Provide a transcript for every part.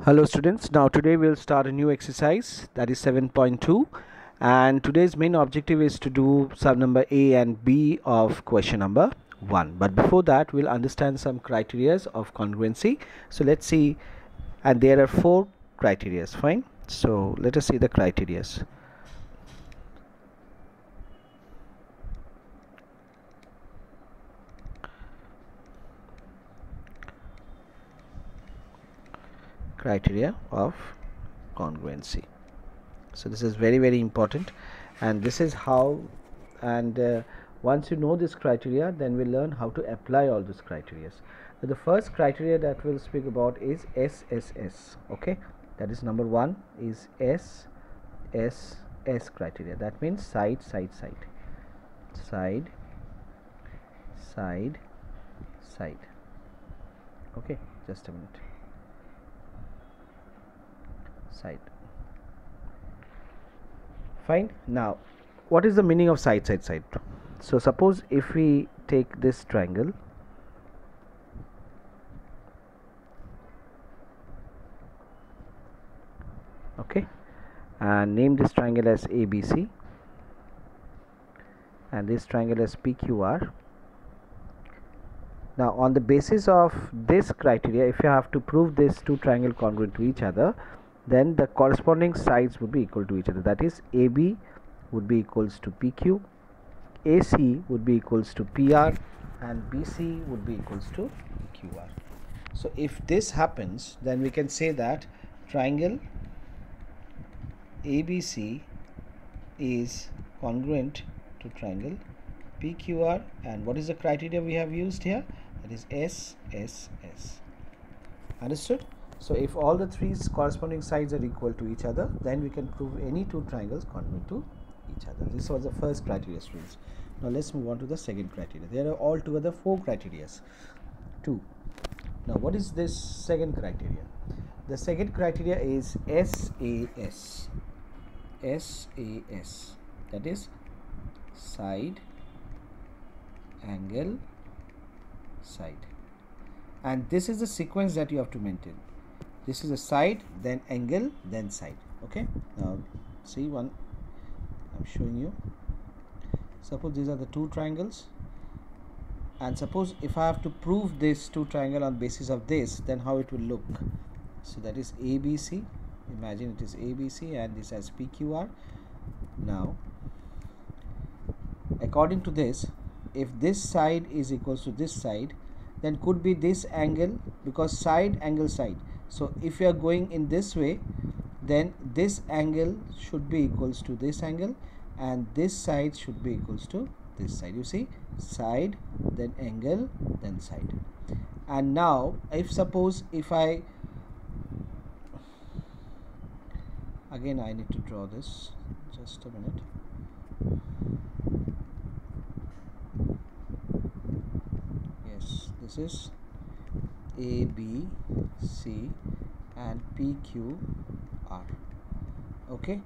Hello students, now today we'll start a new exercise, that is 7.2, and today's main objective is to do sum number A and B of question number 1. But before that we'll understand some criteria of congruency. So let's see, and there are 4 criteria, fine. So let us see the criteria. Criteria of congruency. So this is very important, and this is how, and once you know this criteria, then we'll learn how to apply all these criteria. So the first criteria that we'll speak about is SSS. Okay, that is number 1 is SSS criteria. That means side, side, side, side, side, side. Okay, just a minute. Side. Fine. Now what is the meaning of side, side, side? So suppose if we take this triangle, okay, and name this triangle as ABC and this triangle as PQR. Now on the basis of this criteria, if you have to prove these two triangles congruent to each other, then the corresponding sides would be equal to each other. That is, AB would be equals to PQ, AC would be equals to PR, and BC would be equals to QR. So if this happens, then we can say that triangle ABC is congruent to triangle PQR, and what is the criteria we have used here? That is SSS. Understood? So if all the three corresponding sides are equal to each other, then we can prove any two triangles congruent to each other. This was the first criteria, students. Now let's move on to the second criteria. There are altogether 4 criteria. 2. Now what is this second criteria? The second criteria is SAS. SAS. That is side, angle, side. And this is the sequence that you have to maintain. This is a side, then angle, then side. Okay, now see one, I'm showing you. Suppose these are the two triangles, and suppose if I have to prove this two triangle on basis of this, then how it will look. So that is ABC. Imagine it is ABC and this as PQR. Now according to this, if this side is equals to this side, then could be this angle, because side, angle, side. So if you are going in this way, then this angle should be equals to this angle, and this side should be equals to this side. You see, side, then angle, then side. And now if suppose if I again I need to draw this, just a minute. Yes, this is A, B, C and P, Q, R. Okay,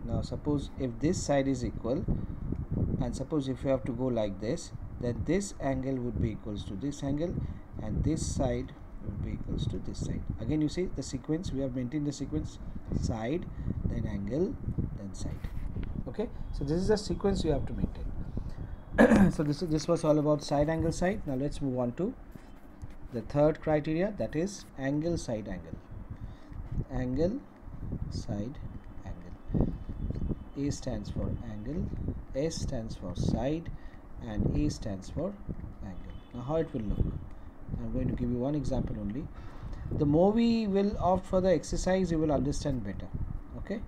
now suppose if this side is equal, and suppose if you have to go like this, then this angle would be equals to this angle, and this side would be equals to this side. Again you see the sequence, we have maintained the sequence: side, then angle, then side. Okay, so this is the sequence you have to maintain. So this was all about side, angle, side. Now let's move on to the third criteria, that is angle, side, angle. Angle, side, angle. A stands for angle, S stands for side, and A stands for angle. Now how it will look? I'm going to give you one example only. The more we will opt for the exercise, you will understand better. Okay,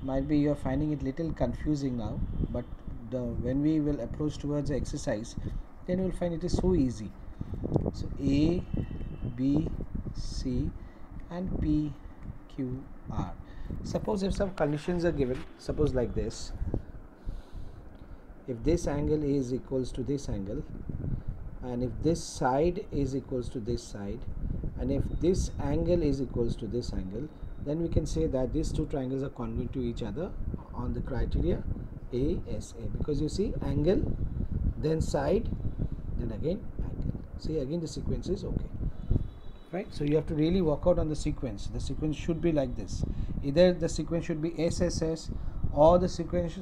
might be you are finding it little confusing now, but when we will approach towards the exercise, then you will find it is so easy. So A, B, C and P, Q, R. Suppose if some conditions are given, suppose like this: if this angle is equals to this angle, and if this side is equals to this side, and if this angle is equals to this angle, then we can say that these two triangles are congruent to each other on the criteria ASA, because you see angle, then side, then again angle. See, again the sequence is okay. right? So you have to really work out on the sequence. The sequence should be like this. Either the sequence should be SSS, or the sequence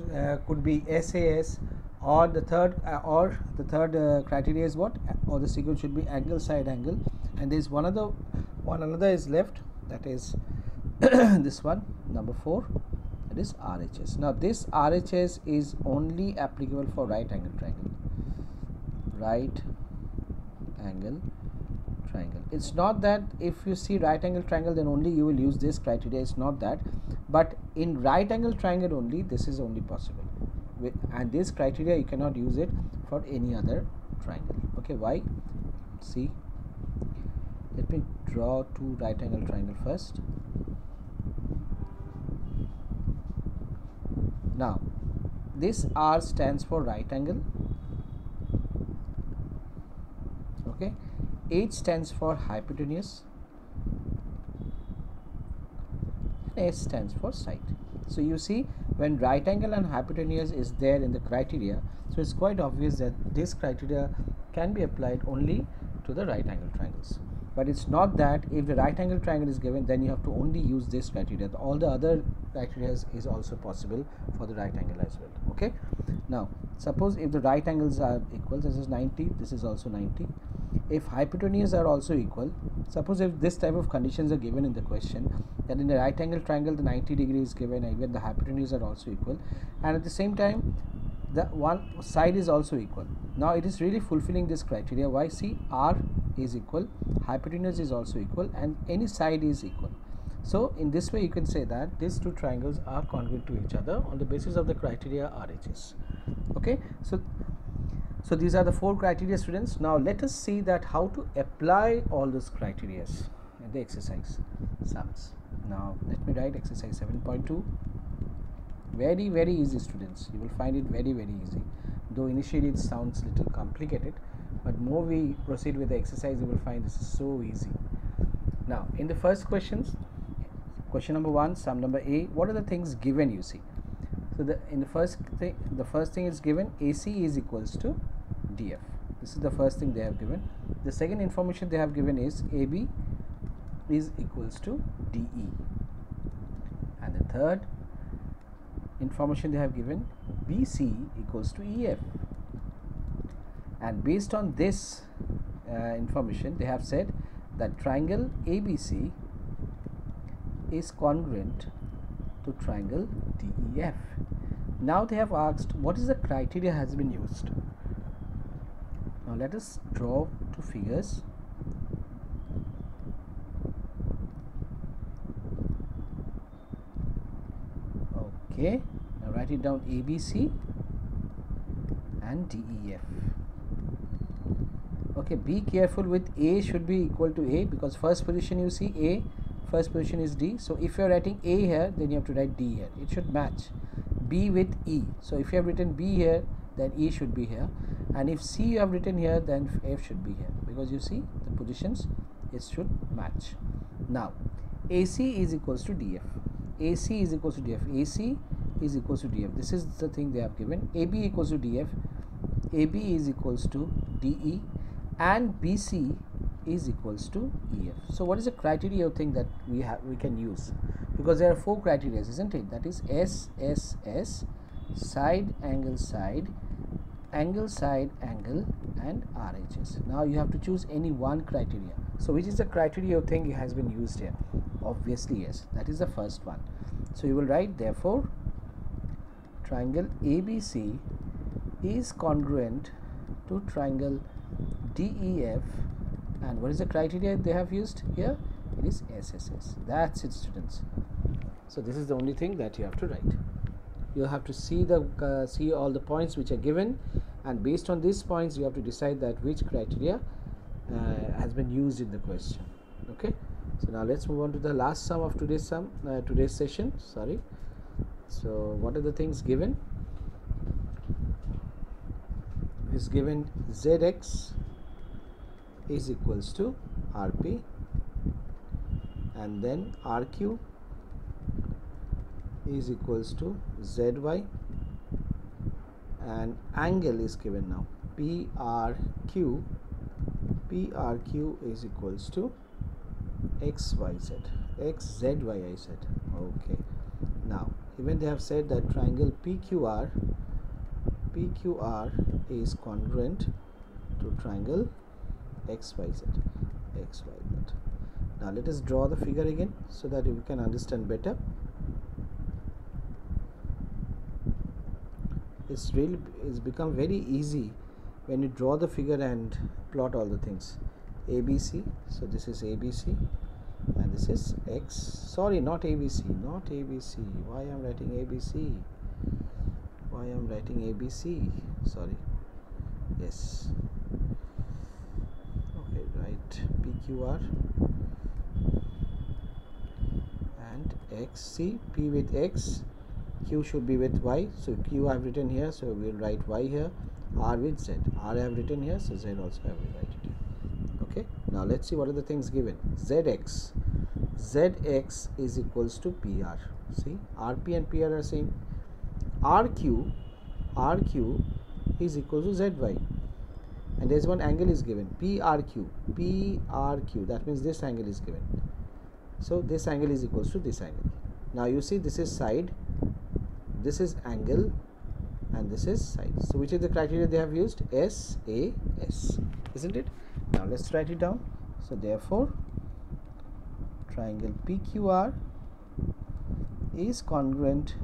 could be SAS, or the third criteria is what? Or the sequence should be angle side angle, and there is one another is left, that is this one, number 4, that is RHS. Now this RHS is only applicable for right angle triangle. Right angle triangle. It's not that if you see right angle triangle then only you will use this criteria. It's not that, but in right angle triangle only this is only possible and this criteria you cannot use it for any other triangle. Okay, why? See, let me draw two right angle triangle first. Now this R stands for right angle, okay. H stands for hypotenuse, and S stands for side. So you see, when right angle and hypotenuse is there in the criteria, so it's quite obvious that this criteria can be applied only to the right angle triangles. But it's not that if the right angle triangle is given, then you have to only use this criteria. All the other criteria is also possible for the right angle as well. Okay. Now suppose if the right angles are equal, this is 90, this is also 90. If hypotenuse are also equal, suppose if this type of conditions are given in the question, that in the right angle triangle the 90 degree is given, and even the hypotenuse are also equal, and at the same time the one side is also equal. Now it is really fulfilling this criteria. Why? See, R is equal, hypotenuse is also equal, and any side is equal. So in this way you can say that these two triangles are congruent to each other on the basis of the criteria RHS. Okay, so these are the 4 criteria, students. Now let us see that how to apply all those criteria in the exercise sums. Now let me write exercise 7.2. Very easy, students. You will find it very easy, though initially it sounds little complicated, but more we proceed with the exercise, you will find this is so easy. Now in the first questions, question number 1, sum number A, what are the things given? You see, so the first thing is given, AC is equals to DF. This is the first thing they have given. The second information they have given is AB is equals to DE, and the third information they have given, BC equals to EF. And based on this information, they have said that triangle ABC is congruent to triangle DEF. Now they have asked what is the criteria has been used. Now let us draw two figures. Okay, now write it down, ABC and DEF. Okay, be careful with A should be equal to A, because first position you see A, first position is D. So if you are writing A here, then you have to write D here. It should match B with E. So if you have written B here, then E should be here, and if C you have written here, then F should be here, because you see the positions, it should match. Now AC is equals to DF. AC is equals to DF. AC is equals to DF. This is the thing they have given. AB equals to DF. AB is equals to DE, and BC is equals to EF. So what is the criteria you think that we can use? Because there are 4 criteria, isn't it? That is SSS, side, angle, angle, and RHS. Now you have to choose any one criteria. So which is the criteria you think has been used here? Obviously yes, that is the first one. So you will write, therefore triangle ABC is congruent to triangle DEF, and what is the criteria they have used here? It is SSS. That's it, students. So this is the only thing that you have to write. You have to see all the points which are given, and based on these points you have to decide that which criteria has been used in the question. Okay, so now let's move on to the last sum of today's session. Sorry. So what are the things given? Is given ZX is equals to RP, and then RQ is equals to ZY, and angle is given now, PRQ is equals to XYZ. XZY I said. Okay. Now, even they have said that triangle PQR is congruent to triangle XYZ. XYZ. Now let us draw the figure again so that we can understand better. It's become very easy when you draw the figure and plot all the things. ABC, so this is ABC and this is X. Sorry, not ABC, not ABC. Why I'm writing ABC? Why I'm writing ABC? Sorry. Yes. Okay, right. PQR and X. See, P with X, Q should be with Y. So Q I have written here, so we'll write Y here. R with Z. R I have written here, so Z also I will write it here. Okay. Now let's see what are the things given. ZX. ZX is equals to PR. See, RP and PR are same. RQ is equal to ZY. And there's one angle is given. PRQ. That means this angle is given. So this angle is equals to this angle. Now you see this is side, this is angle, and this is side. So which is the criteria they have used? SAS, isn't it? Now let's write it down. So therefore, triangle PQR is congruent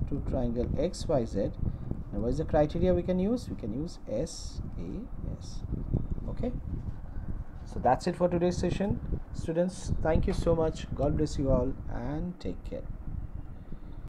to triangle XYZ. Now what is the criteria we can use? We can use SAS. Okay. So that's it for today's session. Students, thank you so much. God bless you all and take care.